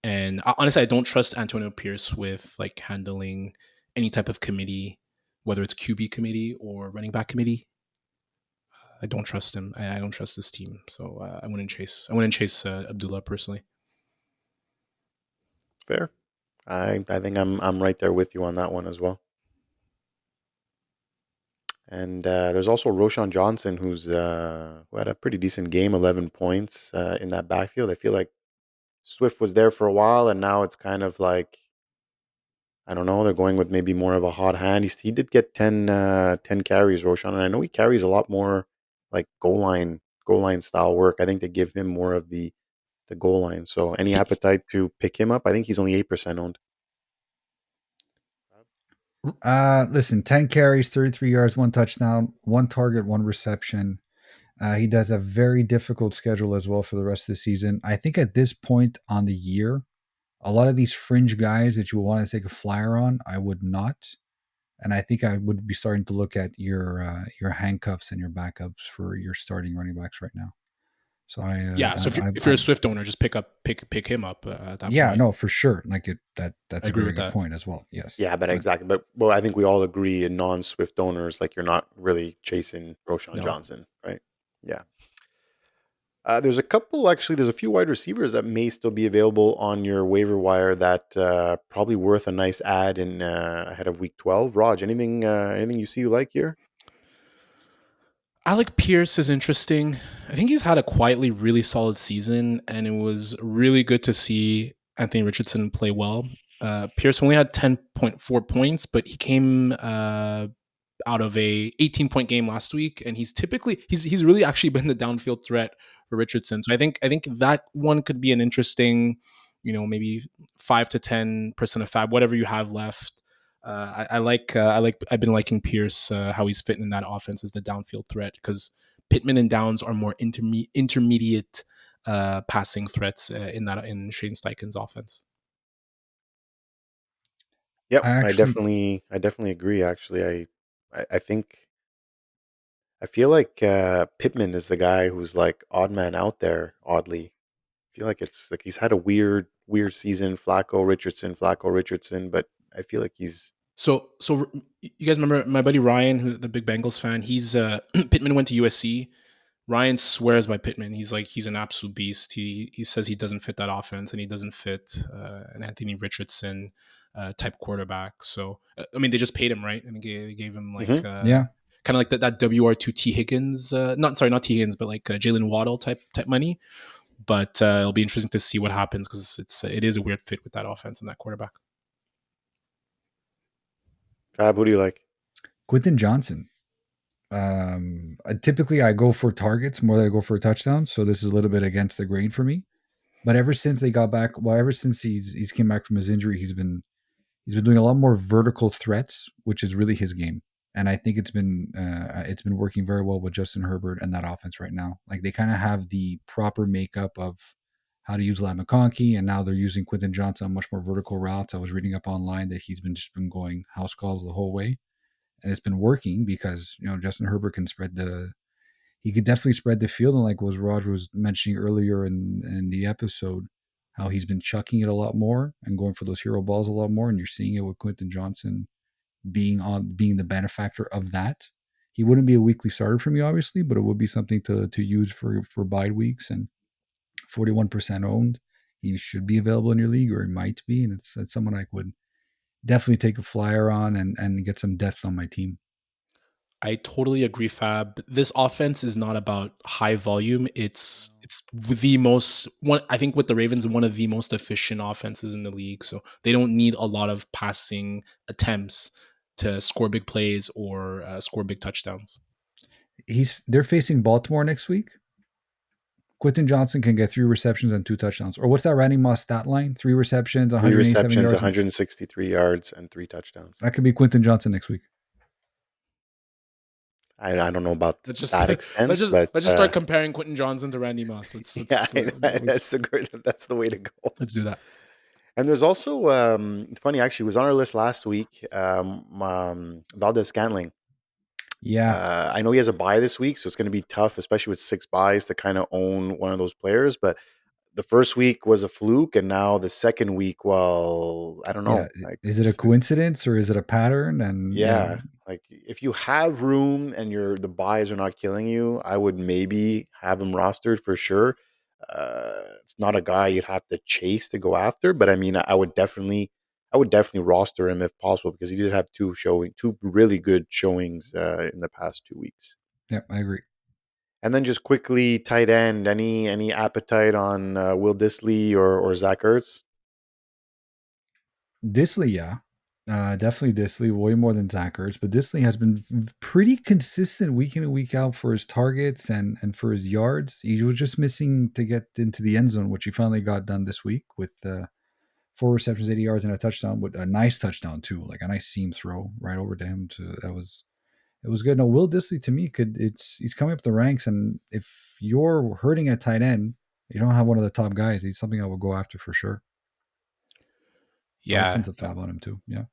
And honestly, I don't trust Antonio Pierce with like handling any type of committee, whether it's QB committee or running back committee. I don't trust him. I don't trust this team. So I wouldn't chase Abdullah personally. Fair. I think I'm right there with you on that one as well. And there's also Roschon Johnson, who had a pretty decent game, 11 points in that backfield. I feel like Swift was there for a while, and now it's kind of like, I don't know, they're going with maybe more of a hot hand. He did get 10 carries, Roschon, and I know he carries a lot more like goal line style work. I think they give him more of the goal line. So any appetite to pick him up? I think he's only 8% owned. Listen, 10 carries, 33 yards, 1 touchdown, 1 target, 1 reception. He does a very difficult schedule as well for the rest of the season. I think at this point on the year, a lot of these fringe guys that you will want to take a flyer on, I would not. And I think I would be starting to look at your handcuffs and your backups for your starting running backs right now. So if you're a Swift owner, just pick him up. At that point. No, for sure. Like that's a very good point as well. Yes. Yeah, but exactly. But I think we all agree in non-Swift owners, like you're not really chasing Roschon Johnson, right? Yeah. There's a few wide receivers that may still be available on your waiver wire that probably worth a nice add in ahead of week 12. Raj, anything you see you like here? Alec Pierce is interesting. I think he's had a quietly really solid season, and it was really good to see Anthony Richardson play well. Pierce only had 10.4 points, but he came out of a 18-point game last week, and he's really actually been the downfield threat for Richardson. So I think that one could be an interesting, maybe 5 to 10% of fab, whatever you have left. I've been liking Pierce, how he's fitting in that offense as the downfield threat, because Pittman and Downs are more intermediate passing threats in Shane Steichen's offense. Yep, I definitely agree. Actually, I think I feel like Pittman is the guy who's like odd man out there. Oddly, I feel like it's like he's had a weird season. Flacco Richardson, but I feel like he's. So you guys remember my buddy Ryan, the big Bengals fan? He's Pittman went to USC. Ryan swears by Pittman. He's an absolute beast. He says he doesn't fit that offense, and he doesn't fit an Anthony Richardson type quarterback. So they just paid him, right? I think they gave him like kind of like that WR2 T Higgins, not T Higgins, but like Jalen Waddle type money. But it'll be interesting to see what happens, because it is a weird fit with that offense and that quarterback. Fab, who do you like? Quentin Johnson. Typically I go for targets more than I go for touchdowns, so this is a little bit against the grain for me. But ever since they got back, well, ever since he's came back from his injury, he's been doing a lot more vertical threats, which is really his game. And I think it's been working very well with Justin Herbert and that offense right now. Like they kind of have the proper makeup of how to use Lat McConkey, and now they're using Quentin Johnson on much more vertical routes. I was reading up online that he's been just been going house calls the whole way, and it's been working because Justin Herbert can he could definitely spread the field, and like was Roger was mentioning earlier in the episode, how he's been chucking it a lot more and going for those hero balls a lot more, and you're seeing it with Quentin Johnson being the benefactor of that. He wouldn't be a weekly starter for me, obviously, but it would be something to use for bye weeks. And 41% owned, he should be available in your league, or he might be, and it's someone I would definitely take a flyer on and get some depth on my team. I totally agree, Fab. This offense is not about high volume. It's the most one. I think with the Ravens, one of the most efficient offenses in the league. So they don't need a lot of passing attempts to score big plays or score big touchdowns. They're facing Baltimore next week. Quentin Johnson can get 3 receptions and 2 touchdowns. Or what's that Randy Moss stat line? 3 receptions, 187 yards. 163 yards, and 3 touchdowns. That could be Quentin Johnson next week. I don't know about that extent. Let's just start comparing Quentin Johnson to Randy Moss. That's the way to go. Let's do that. And there's also funny, actually, was on our list last week. Valdez-Scantling. Yeah, I know he has a bye this week, so it's going to be tough, especially with 6 buys, to kind of own one of those players. But the first week was a fluke, and now the second week, well, I don't know. Yeah. Is it a coincidence or is it a pattern? And like if you have room and the buys are not killing you, I would maybe have him rostered for sure. It's not a guy you'd have to chase to go after, but I mean, I would definitely roster him if possible, because he did have two really good showings in the past 2 weeks. Yeah, I agree. And then just quickly, tight end. Any appetite on Will Dissly or Zach Ertz? Dissly, yeah. Definitely Dissly, way more than Zach Ertz, but Dissly has been pretty consistent week in and week out for his targets and for his yards. He was just missing to get into the end zone, which he finally got done this week with 4 receptions, 80 yards, and a touchdown, with a nice touchdown too, like a nice seam throw right over to him. It was good. No, Will Dissly to me he's coming up the ranks, and if you're hurting at tight end, you don't have one of the top guys. He's something I will go after for sure. Yeah, I spent some fab on him too. Yeah.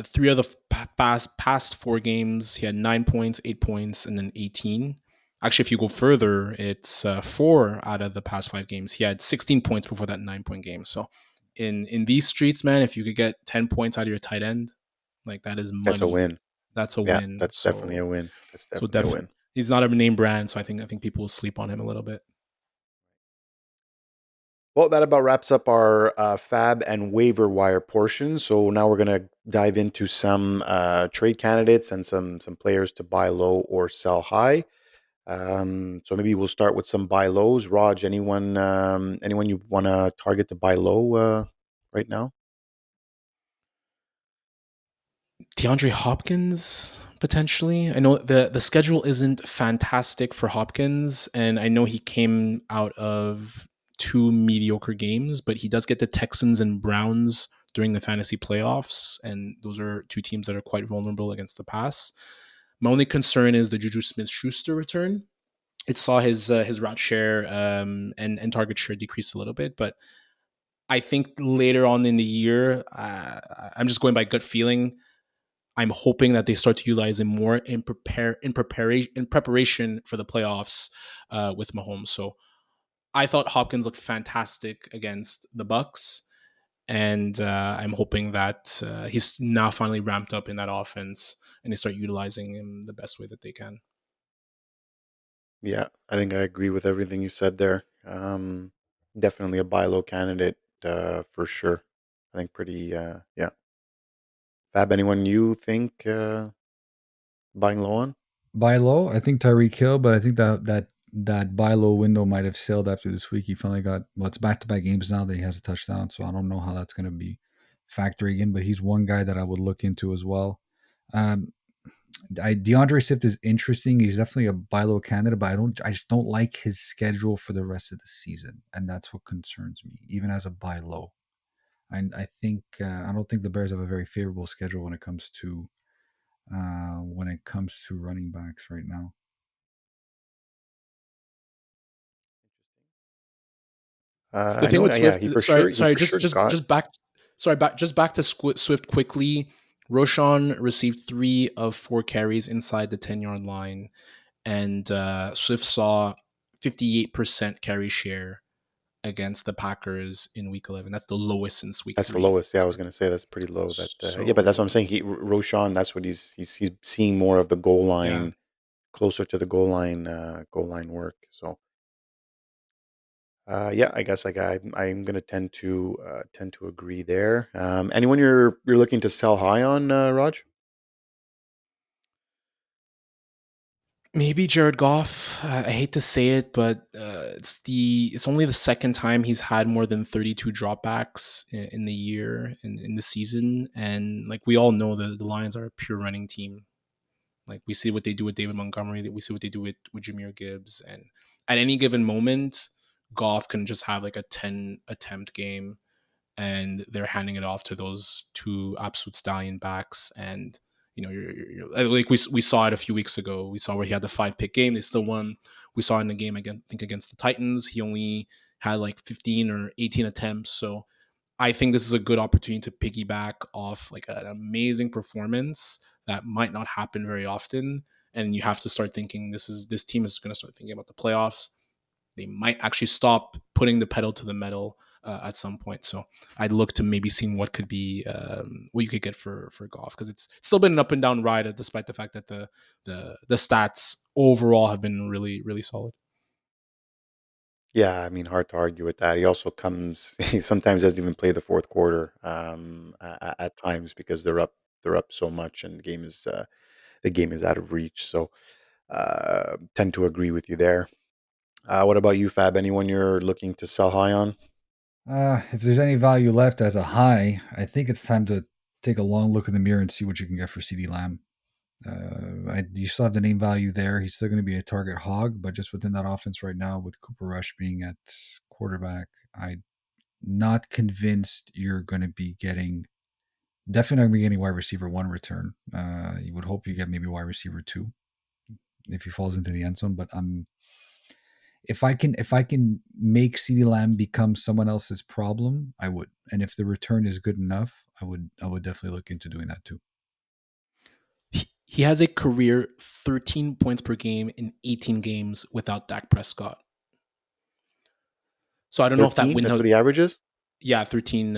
3 of the past 4 games, he had 9 points, 8 points, and then 18. Actually, if you go further, it's 4 out of the past 5 games. He had 16 points before that 9-point game. So in these streets, man, if you could get 10 points out of your tight end, like that is money. That's a win. That's a win. That's definitely a win. That's definitely a win. He's not a name brand, so I think people will sleep on him a little bit. Well, that about wraps up our fab and waiver wire portion. So now we're going to dive into some trade candidates and some players to buy low or sell high. So maybe we'll start with some buy lows. Raj, anyone you want to target to buy low right now? DeAndre Hopkins, potentially. I know the schedule isn't fantastic for Hopkins, and I know he came out of 2 mediocre games, but he does get the Texans and Browns during the fantasy playoffs, and those are 2 teams that are quite vulnerable against the pass. My only concern is the Juju Smith-Schuster return. It saw his route share and target share decrease a little bit, but I think later on in the year, I'm just going by gut feeling. I'm hoping that they start to utilize him more in preparation for the playoffs with Mahomes. So I thought Hopkins looked fantastic against the Bucks, and I'm hoping that he's now finally ramped up in that offense and they start utilizing him the best way that they can. Yeah, I think I agree with everything you said there. Definitely a buy low candidate for sure. I think pretty yeah. Fab, anyone you think buying low on? Buy low, I think Tyreek Hill, but I think that buy low window might have sailed after this week. He finally got, well, it's back-to-back games now that he has a touchdown, so I don't know how that's going to be factoring in, but he's one guy that I would look into as well. DeAndre Swift is interesting. He's definitely a buy low candidate, but I just don't like his schedule for the rest of the season, and that's what concerns me, even as a buy low. I think I don't think the Bears have a very favorable schedule when it comes to running backs right now. The I thing know, with yeah, Swift, he for sorry, sure, sorry, got. just back to Swift quickly. Roshan received 3 of 4 carries inside the 10-yard line, and Swift saw 58% carry share against the Packers in Week 11. That's the lowest since Week That's the 3. lowest. Yeah, I was gonna say that's pretty low. That yeah, but that's what I'm So saying. Roshan, that's what he's seeing more of the goal yeah, line, closer to the goal line work. So yeah, I guess I'm gonna tend to agree there. Anyone you're looking to sell high on, Raj? maybe Jared Goff. I hate to say it, but it's only the second time he's had more than 32 dropbacks in the year in the season, and like we all know, the Lions are a pure running team. Like we see what they do with David Montgomery, we see what they do with Jahmyr Gibbs, and at any given moment, Goff can just have like a 10 attempt game, and they're handing it off to those two absolute stallion backs. And you're like we saw it a few weeks ago. We saw where he had the 5 pick game. They still won. We saw in the game again, I think against the Titans, he only had like 15 or 18 attempts. So I think this is a good opportunity to piggyback off like an amazing performance that might not happen very often. And you have to start thinking this team is going to start thinking about the playoffs. They might actually stop putting the pedal to the metal at some point. So I'd look to maybe seeing what could be what you could get for Goff, because it's still been an up and down ride, despite the fact that the stats overall have been really really solid. Yeah, I mean, hard to argue with that. He also comes. He sometimes doesn't even play the fourth quarter at times because they're up so much, and the game is out of reach. So tend to agree with you there. What about you, Fab? Anyone you're looking to sell high on? If there's any value left as a high, I think it's time to take a long look in the mirror and see what you can get for CD Lamb. You still have the name value there. He's still going to be a target hog, but just within that offense right now, with Cooper Rush being at quarterback, I'm not convinced you're going to be getting. Definitely not going to be getting wide receiver 1 return. You would hope you get maybe wide receiver 2 if he falls into the end zone. But if I can make CeeDee Lamb become someone else's problem, I would. And if the return is good enough, I would definitely look into doing that too. He has a career 13 points per game in 18 games without Dak Prescott. So I don't know if that 13. That's window, what he averages. yeah, 13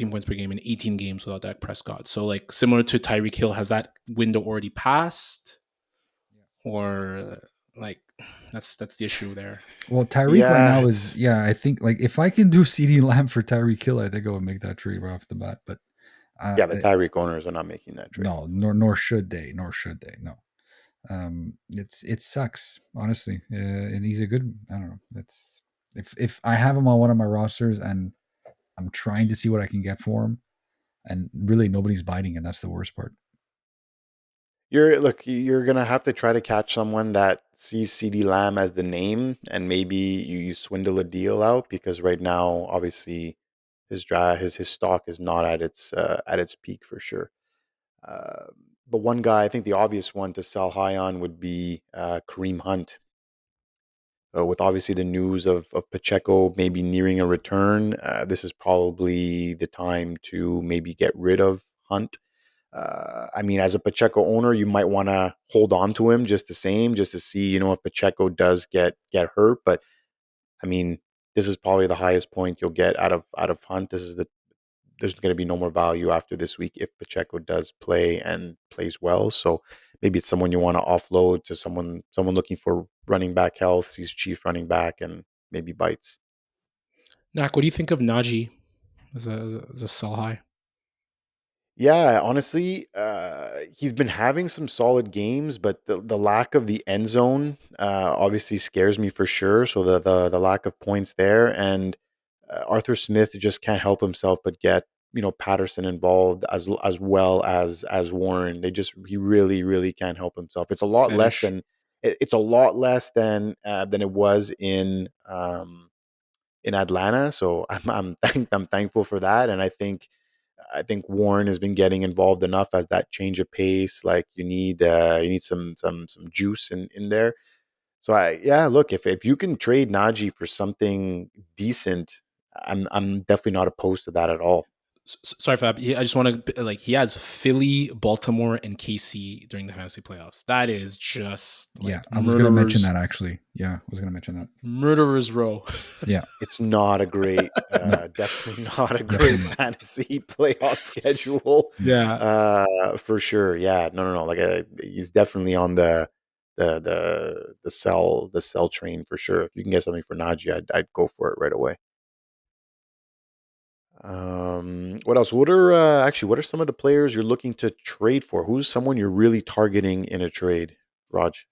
points per game in 18 games without Dak Prescott. So like similar to Tyreek Hill, has that window already passed, or like that's the issue there. Well, Tyreek right Yeah, now is, it's yeah, I think like if I can do CD Lamb for Tyreek Hill, I think I would make that trade right off the bat. But yeah. The Tyreek owners are not making that trade. no, nor should they, no. It sucks, honestly. And he's a good, I don't know. It's if I have him on one of my rosters and I'm trying to see what I can get for him, and really nobody's biting, and that's the worst part. You're gonna have to try to catch someone that sees CD Lamb as the name, and maybe you swindle a deal out because right now, obviously, his stock is not at its peak for sure. Uh, but one guy, I think the obvious one to sell high on would be Kareem Hunt. With obviously the news of Pacheco maybe nearing a return, this is probably the time to maybe get rid of Hunt. I mean, as a Pacheco owner, you might want to hold on to him just the same, just to see, if Pacheco does get hurt. But I mean, this is probably the highest point you'll get out of Hunt. There's going to be no more value after this week if Pacheco does play and plays well. So maybe it's someone you want to offload to someone looking for running back health, sees chief running back, and maybe bites. Nak, what do you think of Najee as a sell high? Yeah, honestly, he's been having some solid games, but the lack of the end zone obviously scares me for sure. So the lack of points there, and Arthur Smith just can't help himself but get Patterson involved as well as Warren. He really can't help himself. It's a lot less fetish. than it's a lot less than it was in Atlanta. So I'm thankful for that, and I think Warren has been getting involved enough as that change of pace. Like you need some juice in there. So look, if you can trade Najee for something decent, I'm definitely not opposed to that at all. Sorry, Fab. I just want to he has Philly, Baltimore, and KC during the fantasy playoffs. That is just Yeah, I was gonna mention murderers, that actually. Yeah, I was gonna mention that. murderers row. Yeah, It's not a great, no, definitely not a great definitely not. fantasy playoff schedule, Yeah, for sure. Yeah, no. Like he's definitely on the sell train for sure. If you can get something for Najee, I'd go for it right away. What else? What are some of the players you're looking to trade for? Who's someone you're really targeting in a trade, Raj?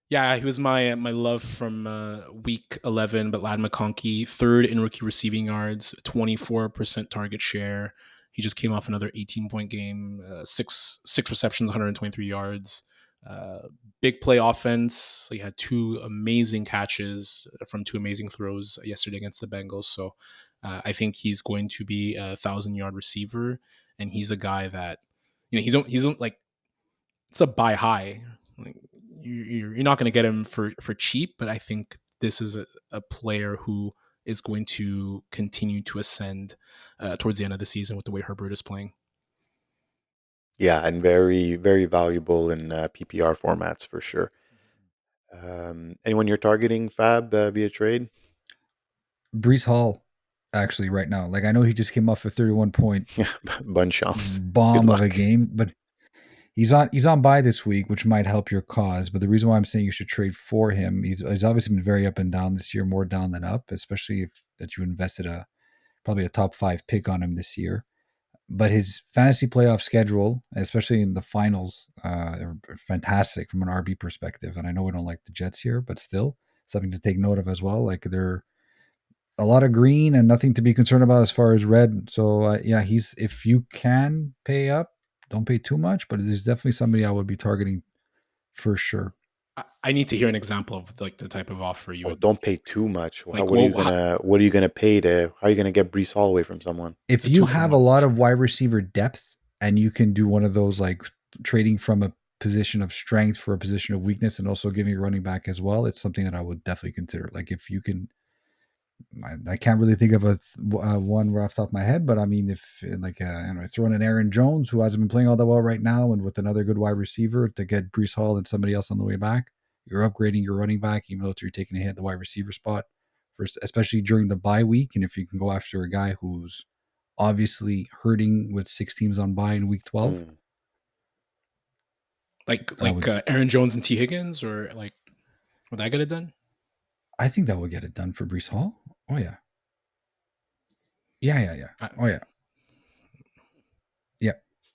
yeah. He was my love from week 11, but Lad McConkey, third in rookie receiving yards, 24% target share. He just came off another 18-point game, six receptions, 123 yards. Uh, Big play offense. He had two amazing catches from two amazing throws yesterday against the Bengals. So I think he's going to be a 1,000-yard receiver, and he's a guy that he's like it's a buy high. Like, you're not going to get him for cheap, but I think this is a player who is going to continue to ascend towards the end of the season with the way Herbert is playing. Yeah, and very, very valuable in PPR formats for sure. Anyone you're targeting, Fab, via trade? Brees Hall, actually, right now. Like I know he just came off a 31-point Yeah, bunch chance. Good bomb of a luck. game, but he's on bye this week, which might help your cause. But the reason why I'm saying you should trade for him, he's obviously been very up and down this year, more down than up, especially if that you invested probably a top 5 pick on him this year. But his fantasy playoff schedule, especially in the finals, are fantastic from an RB perspective. And I know we don't like the Jets here, but still something to take note of as well. Like they're a lot of green and nothing to be concerned about as far as red. So yeah, if you can pay up, don't pay too much, but it is definitely somebody I would be targeting for sure. I need to hear an example of like the type of offer you Oh, would don't pay too much. like. What are you gonna pay to? How are you gonna get Brees Hall away from someone? It's If a you two for have a one for lot sure. of wide receiver depth and you can do one of those like trading from a position of strength for a position of weakness and also giving a running back as well, it's something that I would definitely consider. Like if you can, I can't really think of a one right off the top of my head, but I mean, if like throw in an Aaron Jones who hasn't been playing all that well right now, and with another good wide receiver to get Brees Hall and somebody else on the way back, you're upgrading your running back, even though you're taking a hit at the wide receiver spot, especially during the bye week. And if you can go after a guy who's obviously hurting with 6 teams on bye in week 12, Hmm. I would. Aaron Jones and T Higgins, or like would that get it done? I think that would get it done for Brees Hall. Oh yeah, yeah. I, Oh yeah, yeah.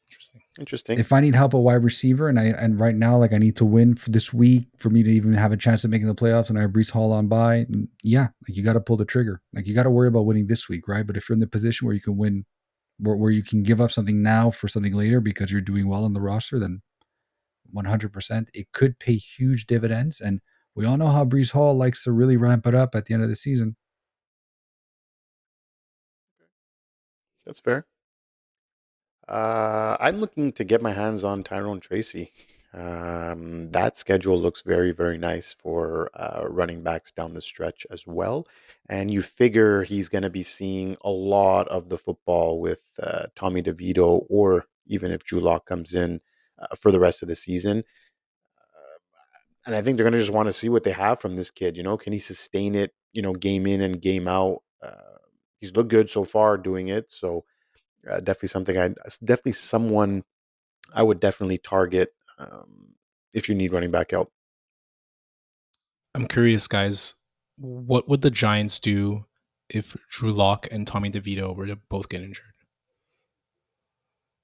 Interesting. Interesting. If I need help at wide receiver and right now like I need to win for this week for me to even have a chance at making the playoffs and I have Brees Hall on by, yeah, like you got to pull the trigger. Like you got to worry about winning this week, right? But if you're in the position where you can win, where you can give up something now for something later because you're doing well on the roster, then 100% it could pay huge dividends. And we all know how Brees Hall likes to really ramp it up at the end of the season. That's fair. I'm looking to get my hands on Tyrone Tracy. That schedule looks very, very nice for running backs down the stretch as well. And you figure he's going to be seeing a lot of the football with Tommy DeVito, or even if Drew Lock comes in for the rest of the season. And I think they're going to just want to see what they have from this kid. Can he sustain it, game in and game out? He's looked good so far doing it. So definitely someone I would definitely target if you need running back help. I'm curious, guys. What would the Giants do if Drew Lock and Tommy DeVito were to both get injured?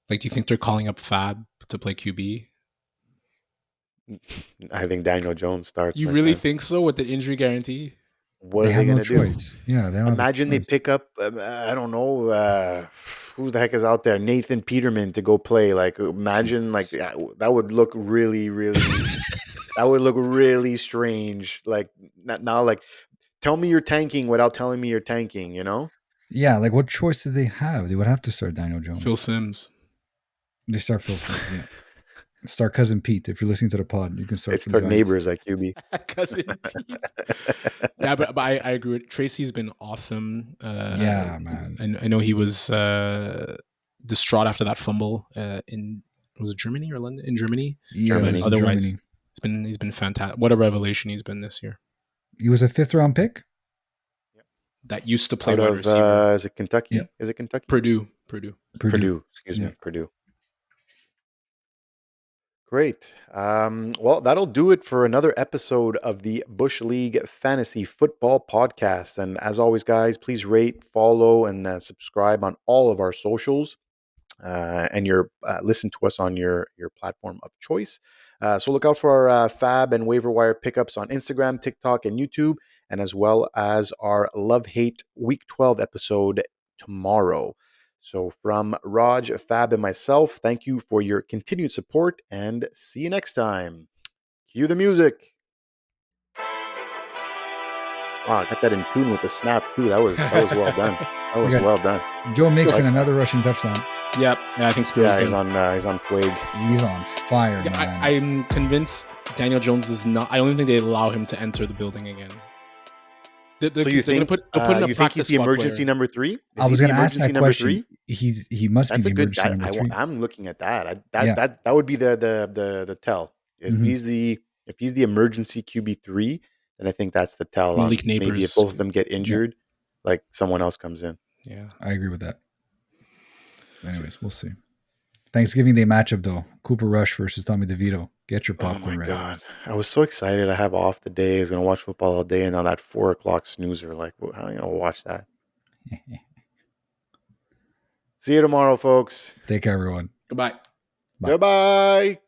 Like, do you think they're calling up Fab to play QB? I think Daniel Jones starts, You my really friend. think so with the injury guarantee? What They are they have going no to do? choice. Yeah, they don't have a Imagine they choice. pick up, I don't know, who the heck is out there? Nathan Peterman to go play. Like, imagine, like that would look really, really. That would look really strange. Like now, like, tell me you're tanking without telling me you're tanking. You know? Yeah, like what choice did they have? They would have to start Daniel Jones. Phil Simms. They start Phil Simms. Yeah, start Cousin Pete. If you're listening to the pod, you can start. It's their neighbors at QB. Cousin Pete. Yeah, but I agree with Tracy's been awesome. Yeah, man. I know he was distraught after that fumble was it Germany or London? In Germany. Yeah, Germany. Otherwise, Germany. he's been fantastic. What a revelation he's been this year. He was a 5th round pick. That used to play Out wide of receiver. is it Kentucky? Yeah. Is it Kentucky? Purdue. Excuse me, Purdue. Great. Well, that'll do it for another episode of the Bush League Fantasy Football Podcast. And as always, guys, please rate, follow, and subscribe on all of our socials. And listen to us on your platform of choice. So look out for our Fab and Waiver Wire pickups on Instagram, TikTok, and YouTube, and as well as our Love Hate Week 12 episode tomorrow. So from Raj, Fab, and myself, thank you for your continued support, and see you next time. Cue the music. Wow, I got that in tune with the snap too. That was well done. That was well done. Joe Mixon, another rushing touchdown. Yep. Yeah, I think Spiro's done. He's on Fueg. He's on fire, Yeah, man. I'm convinced Daniel Jones is not. I don't think they allow him to enter the building again. So you think? You think he's the emergency number 3? I was going to ask that question. He must be the emergency number 3. I'm looking at that. That would be the tell. If he's the emergency QB3, then I think that's the tell. Malik Maybe if Neighbors. both of them get injured, like someone else comes in. Yeah, I agree with that. Anyways, we'll see. Thanksgiving Day matchup though: Cooper Rush versus Tommy DeVito. Get your popcorn ready. Oh my god! I was so excited. I have off the day. I was gonna watch football all day, and now that 4:00 snoozer. Like, how are you gonna watch that? See you tomorrow, folks. Take care, everyone. Goodbye. Bye. Goodbye.